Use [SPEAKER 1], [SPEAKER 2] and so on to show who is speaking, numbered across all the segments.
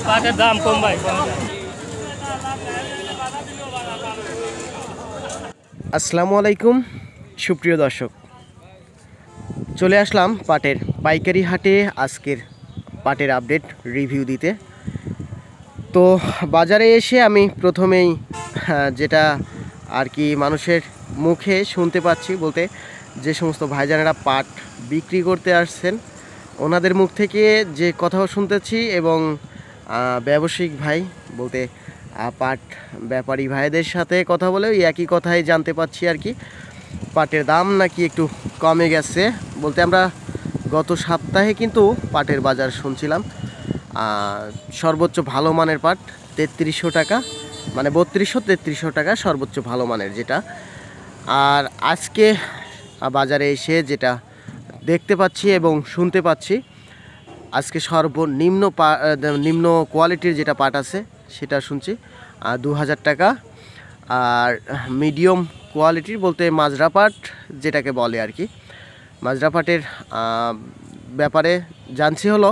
[SPEAKER 1] পাটের দাম কম ভাই।
[SPEAKER 2] আসসালামু আলাইকুম সুপ্রিয় দর্শক, চলে আসলাম পাটের পাইকারি হাটে আজকের পাটের আপডেট রিভিউ দিতে। তো বাজারে এসে আমি প্রথমেই যেটা আর কি মানুষের মুখে শুনতে পাচ্ছি, বলতে যে সমস্ত ভাইজানেরা পাট বিক্রি করতে আসছেন ওনাদের মুখ থেকে যে কথাও শুনতেছি, এবং ব্যবসায়িক ভাই বলতে পাট ব্যাপারী ভাইদের সাথে কথা বলেও একই কথাই জানতে পাচ্ছি আর কি, পাটের দাম নাকি একটু কমে গেছে। বলতে আমরা গত সপ্তাহে কিন্তু পাটের বাজার শুনছিলাম সর্বোচ্চ ভালো মানের পাট 3300 টাকা, মানে 3200-3300 টাকা সর্বোচ্চ ভালো মানের যেটা। আর আজকে বাজারে এসে যেটা দেখতে পাচ্ছি এবং শুনতে পাচ্ছি, আজকে সর্বনিম্ন নিম্ন কোয়ালিটির যেটা পাট আছে সেটা শুনছি 2000 টাকা। আর মিডিয়াম কোয়ালিটির বলতে মাজরা পাট যেটাকে বলে আর কি, মাজরা পাটের ব্যাপারে জানছি হলো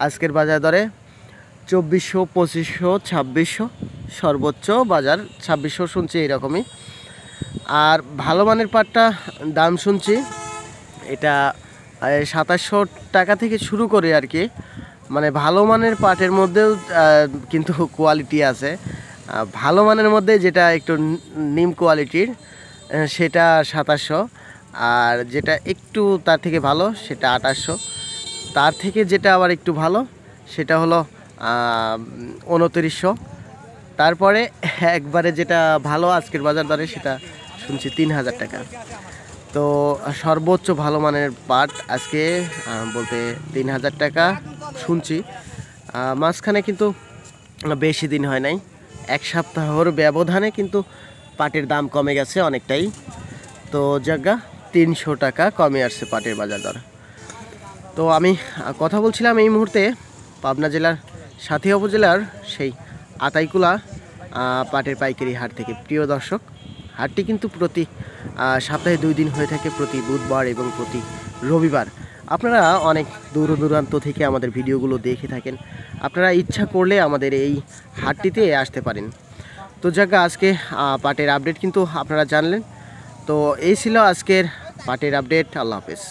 [SPEAKER 2] আজকের বাজার দরে 2400, 2500, 2600, সর্বোচ্চ বাজার 2600 শুনছি এইরকমই। আর ভালো মানের পাটটা দাম শুনছি এটা 2700 টাকা থেকে শুরু করে আর কি, মানে ভালো মানের পাটের মধ্যেও কিন্তু কোয়ালিটি আছে। ভালো মানের মধ্যে যেটা একটু নিম কোয়ালিটির সেটা 2700, আর যেটা একটু তার থেকে ভালো সেটা 2800, তার থেকে যেটা আবার একটু ভালো সেটা হলো 2900, তারপরে একবারে যেটা ভালো আজকের বাজার দরে সেটা শুনছি 3000 টাকা। তো সর্বোচ্চ ভালো মানের পাট আজকে বলতে 3000 টাকা শুনছি। মাঝখানে কিন্তু বেশি দিন হয় নাই, এক সপ্তাহর ব্যবধানে কিন্তু পাটের দাম কমে গেছে অনেকটাই। তো জায়গা 300 টাকা কমে আসছে পাটের বাজার দর। তো আমি কথা বলছিলাম এই মুহূর্তে পাবনা জেলার সাথিয়া উপজেলার সেই আতাইকুলা পাটের পাইকারি হাট থেকে। প্রিয় দর্শক, হাটটি কিন্তু প্রতি সপ্তাহে 2 দিন হয়ে থাকে, প্রতি বুধবার এবং প্রতি রবিবার। আপনারা অনেক দূর দূরান্ত থেকে আমাদের ভিডিওগুলো দেখে থাকেন, আপনারা ইচ্ছা করলে আমাদের এই হাটটিতে আসতে পারেন। তো জায়গা আজকে পাটের আপডেট কিন্তু আপনারা জানলেন। তো এই ছিল আজকের পাটের আপডেট। আল্লাহ হাফেজ।